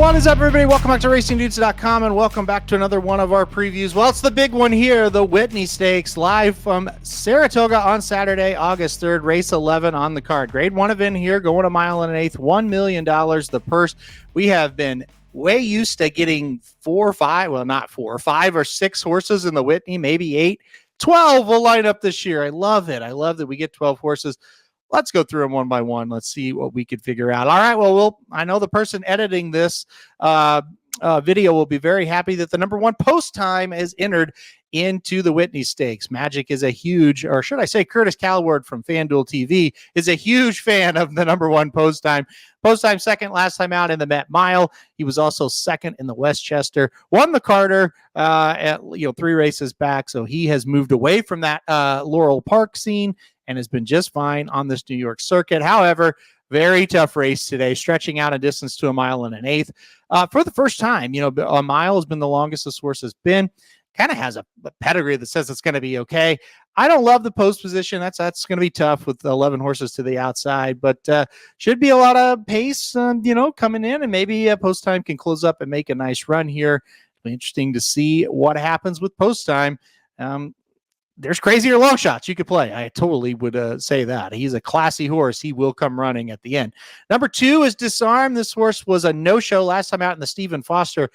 What is up, everybody? Welcome back to RacingDudes.com and welcome back to another one of our previews. Well, it's the big one here, the Whitney Stakes, live from Saratoga on Saturday, August 3rd, race 11 on the card. Grade 1 event here, going a mile and an eighth, $1 million the purse. We have been way used to getting 4 or 5, well, not 4, 5 or 6 horses in the Whitney, maybe 8. 12 will line up this year. I love it. I love that we get 12 horses. Let's go through them one by one. Let's see what we could figure out. All right. Well, I know the person editing this video will be very happy that the number 1 post time is entered into the Whitney Stakes. Magic is a huge, or should I say Curtis Kalleward from FanDuel TV is a huge fan of the number 1 post time. Post time second last time out in the Met Mile. He was also second in the Westchester, won the Carter at 3 races back. So he has moved away from that Laurel Park scene and has been just fine on this New York circuit. However, very tough race today, stretching out a distance to a mile and an eighth. For the first time, a mile has been the longest this horse has been. Kind of has a pedigree that says it's going to be okay. I don't love the post position. That's going to be tough with 11 horses to the outside, but should be a lot of pace, coming in, and maybe post time can close up and make a nice run here. It'll be interesting to see what happens with post time. There's crazier long shots you could play. I totally would say that. He's a classy horse. He will come running at the end. Number 2 is Disarm. This horse was a no-show last time out in the Stephen Foster.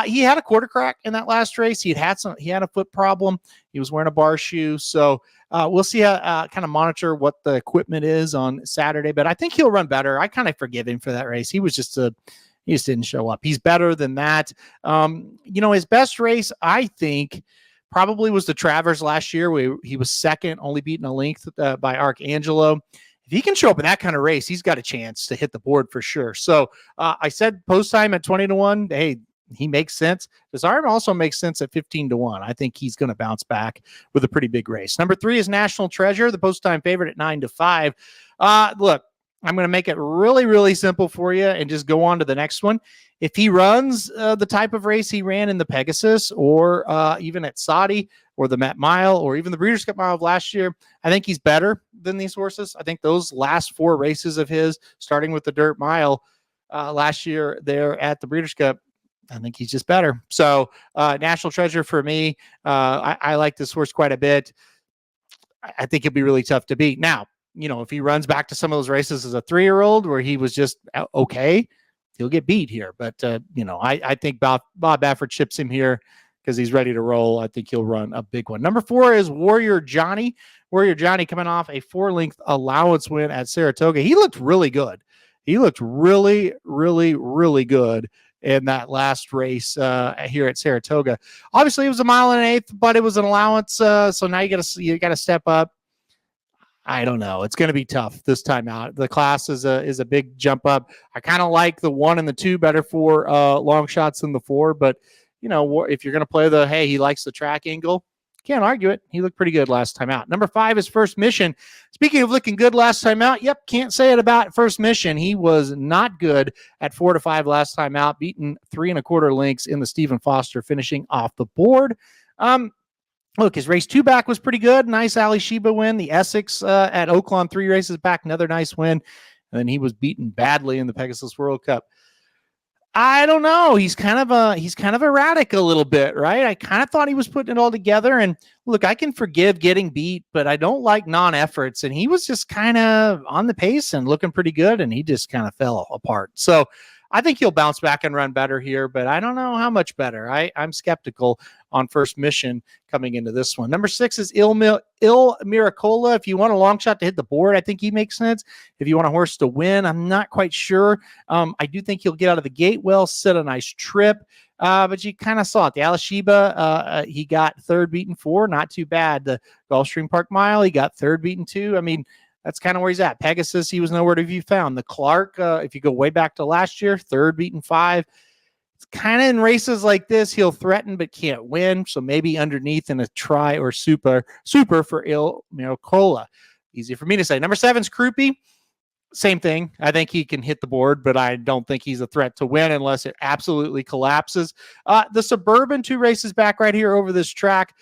He had a quarter crack in that last race. He had a foot problem. He was wearing a bar shoe. So we'll see how kind of monitor what the equipment is on Saturday. But I think he'll run better. I kind of forgive him for that race. He just didn't show up. He's better than that. His best race, I think, probably was the Travers last year where he was second, only beaten a length by Arcangelo. If he can show up in that kind of race, he's got a chance to hit the board for sure. So I said post time at 20-1. Hey, he makes sense. Disarm also makes sense at 15-1. I think he's going to bounce back with a pretty big race. Number 3 is National Treasure, the post time favorite at 9-5. Look, I'm going to make it really, really simple for you and just go on to the next one. If he runs the type of race he ran in the Pegasus or even at Saudi or the Met Mile or even the Breeders' Cup Mile of last year, I think he's better than these horses. I think those last 4 races of his, starting with the Dirt Mile last year there at the Breeders' Cup, I think he's just better. So National Treasure for me, I like this horse quite a bit. I think it'll be really tough to beat. Now, if he runs back to some of those races as a 3-year-old where he was just okay, he'll get beat here. But, I think Bob Baffert chips him here because he's ready to roll. I think he'll run a big one. Number 4 is Warrior Johnny. Warrior Johnny coming off a 4-length allowance win at Saratoga. He looked really good. He looked really, really, really good in that last race here at Saratoga. Obviously, it was a mile and an eighth, but it was an allowance. So now you got to step up. I don't know. It's going to be tough this time out. The class is a big jump up. I kind of like the 1 and the 2 better for long shots than the 4. But, if you're going to play hey, he likes the track angle, can't argue it. He looked pretty good last time out. Number 5 is First Mission. Speaking of looking good last time out, can't say it about First Mission. He was not good at 4-5 last time out, beaten 3 1/4 lengths in the Stephen Foster, finishing off the board. Look, his race 2 back was pretty good. Nice Ali Sheba win. The Essex at Oaklawn 3 races back, another nice win. And then he was beaten badly in the Pegasus World Cup. I don't know. He's kind of erratic a little bit, right? I kind of thought he was putting it all together. And look, I can forgive getting beat, but I don't like non-efforts. And he was just kind of on the pace and looking pretty good, and he just kind of fell apart. So I think he'll bounce back and run better here, but I don't know how much better. I'm skeptical on First Mission coming into this one. Number 6 is Il Miracola. If you want a long shot to hit the board, I think he makes sense. If you want a horse to win, I'm not quite sure. I do think he'll get out of the gate well, set a nice trip. But you kind of saw it. The Alashiba, he got 3rd beaten 4, not too bad. The Gulfstream Park Mile, he got 3rd beaten 2. I mean, that's kind of where he's at. Pegasus, he was nowhere to be found. The Clark, if you go way back to last year, 3rd beaten 5. It's kind of in races like this, he'll threaten but can't win. So maybe underneath in a try or super for Il Miracola. Easy for me to say. Number 7's Krupe. Same thing. I think he can hit the board, but I don't think he's a threat to win unless it absolutely collapses. The Suburban 2 races back right here over this track.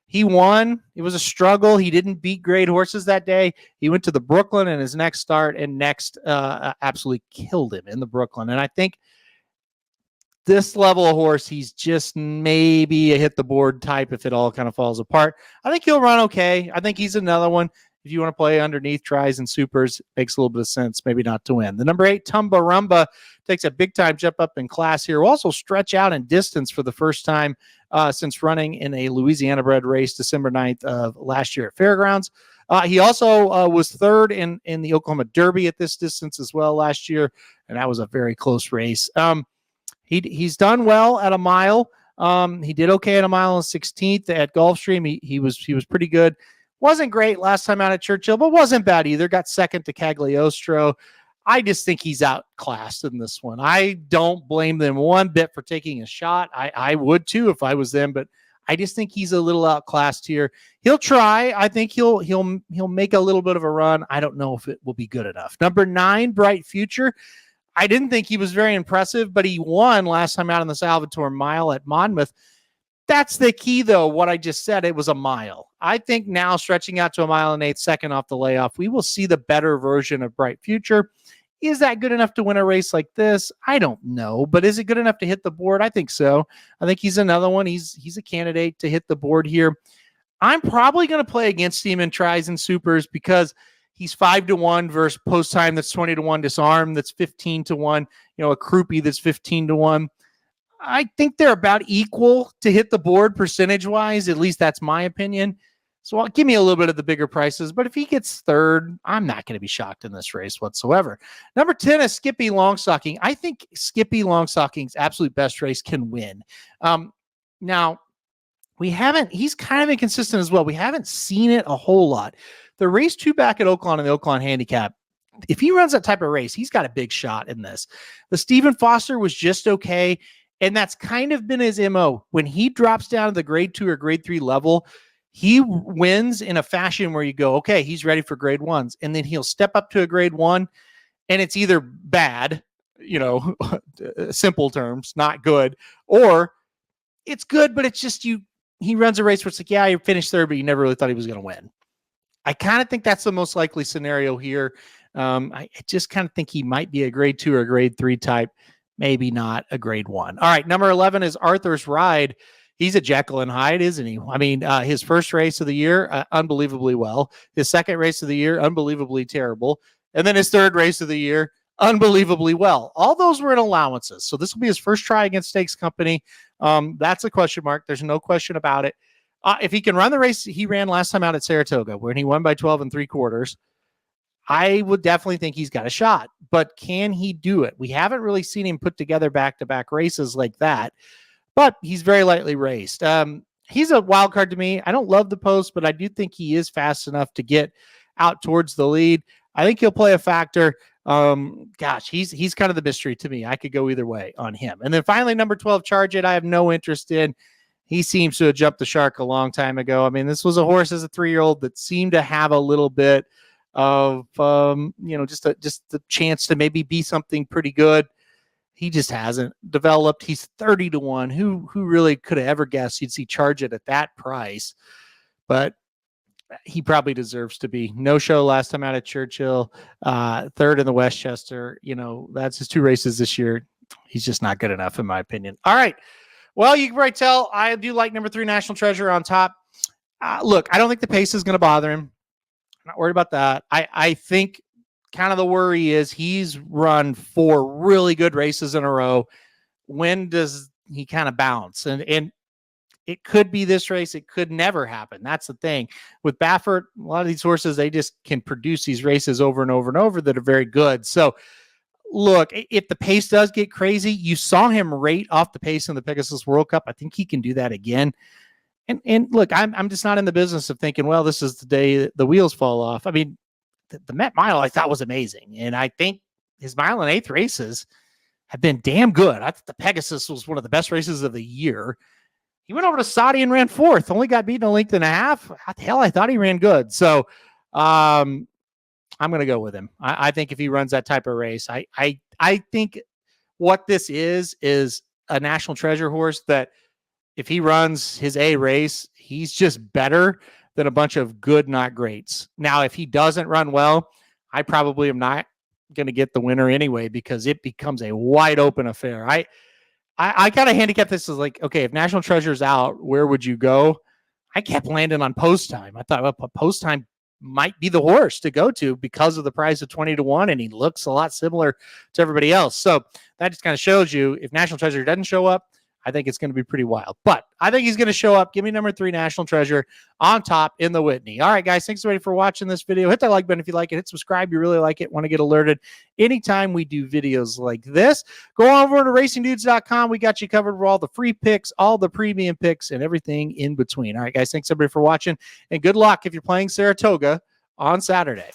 He won. It was a struggle. He didn't beat great horses that day. He went to the Brooklyn in his next start and absolutely killed him in the Brooklyn. And I think this level of horse, he's just maybe a hit the board type if it all kind of falls apart. I think he'll run okay. I think he's another one. If you want to play underneath tries and supers, makes a little bit of sense, maybe not to win. The number 8, Tumbarumba, takes a big-time jump up in class here. Will also stretch out in distance for the first time since running in a Louisiana-bred race December 9th of last year at Fairgrounds. He also was third in the Oklahoma Derby at this distance as well last year, and that was a very close race. He's done well at a mile. He did okay at a mile and 16th at Gulfstream. He was pretty good. Wasn't great last time out at Churchill, but wasn't bad either. Got second to Cagliostro. I just think he's outclassed in this one. I don't blame them one bit for taking a shot. I would too if I was them, but I just think he's a little outclassed here. He'll try. I think he'll make a little bit of a run. I don't know if it will be good enough. Number 9, Bright Future. I didn't think he was very impressive, but he won last time out in the Salvatore Mile at Monmouth. That's the key, though, what I just said. It was a mile. I think now stretching out to a mile and 8 second off the layoff, we will see the better version of Bright Future. Is that good enough to win a race like this? I don't know, but is it good enough to hit the board? I think so. I think he's another one. He's a candidate to hit the board here. I'm probably going to play against him in tries and supers because he's 5-1 versus post time that's 20-1, disarm that's 15-1, a croupie that's 15-1. I think they're about equal to hit the board percentage-wise. At least that's my opinion. So I'll give me a little bit of the bigger prices. But if he gets third, I'm not going to be shocked in this race whatsoever. Number 10 is Skippy Longstocking. I think Skippy Longstocking's absolute best race can win. Now, he's kind of inconsistent as well. We haven't seen it a whole lot. The race 2 back at Oaklawn in the Oaklawn Handicap, if he runs that type of race, he's got a big shot in this. The Stephen Foster was just okay. And that's kind of been his MO. When he drops down to the grade 2 or grade 3 level, he wins in a fashion where you go, okay, he's ready for grade 1s. And then he'll step up to a grade 1 and it's either bad, simple terms, not good, or it's good, but it's just he runs a race where it's like, yeah, you finished third, but you never really thought he was going to win. I kind of think that's the most likely scenario here. I just kind of think he might be a grade 2 or a grade 3 type. Maybe not a grade 1. All right, number 11 is Arthur's Ride. He's a Jekyll and Hyde, isn't he? I mean, his first race of the year, unbelievably well. His second race of the year, unbelievably terrible. And then his third race of the year, unbelievably well. All those were in allowances. So this will be his first try against Stakes Company. That's a question mark. There's no question about it. If he can run the race he ran last time out at Saratoga, when he won by 12 3/4, I would definitely think he's got a shot, but can he do it? We haven't really seen him put together back-to-back races like that, but he's very lightly raced. He's a wild card to me. I don't love the post, but I do think he is fast enough to get out towards the lead. I think he'll play a factor. He's kind of the mystery to me. I could go either way on him. And then finally, number 12, Charge It, I have no interest in. He seems to have jumped the shark a long time ago. I mean, this was a horse as a 3-year-old that seemed to have a little bit of just the chance to maybe be something pretty good. He just hasn't developed. He's 30-1. Who really could have ever guessed you'd see Charge It at that price? But he probably deserves to be. No show last time out at Churchill, third in the Westchester. That's his 2 races this year. He's just not good enough, in my opinion. All right. Well, you can probably tell I do like number 3, National Treasure on top. Look, I don't think the pace is going to bother him. I'm not worried about that. I think kind of the worry is he's run 4 really good races in a row. When does he kind of bounce? And it could be this race. It could never happen. That's the thing. With Baffert, a lot of these horses, they just can produce these races over and over and over that are very good. So, look, if the pace does get crazy, you saw him rate off the pace in the Pegasus World Cup. I think he can do that again. And look, I'm just not in the business of thinking, well, this is the day the wheels fall off. I mean, the Met Mile I thought was amazing. And I think his mile and 8th races have been damn good. I thought the Pegasus was one of the best races of the year. He went over to Saudi and ran 4th, only got beaten a length and a half. How the hell, I thought he ran good. So I'm going to go with him. I think if he runs that type of race, I think what this is a National Treasure horse that if he runs his A race, he's just better than a bunch of good, not greats. Now, if he doesn't run well, I probably am not going to get the winner anyway because it becomes a wide open affair. I kind of handicap this as like, okay, if National Treasure's out, where would you go? I kept landing on Post Time. I thought, well, Post Time might be the horse to go to because of the price of 20-1, and he looks a lot similar to everybody else. So that just kind of shows you if National Treasure doesn't show up, I think it's going to be pretty wild. But I think he's going to show up. Give me number 3, National Treasure, on top in the Whitney. All right, guys, thanks everybody for watching this video. Hit that like button if you like it. Hit subscribe. You really like it. Want to get alerted anytime we do videos like this. Go over to racingdudes.com. We got you covered for all the free picks, all the premium picks, and everything in between. All right, guys, thanks everybody for watching, and good luck if you're playing Saratoga on Saturday.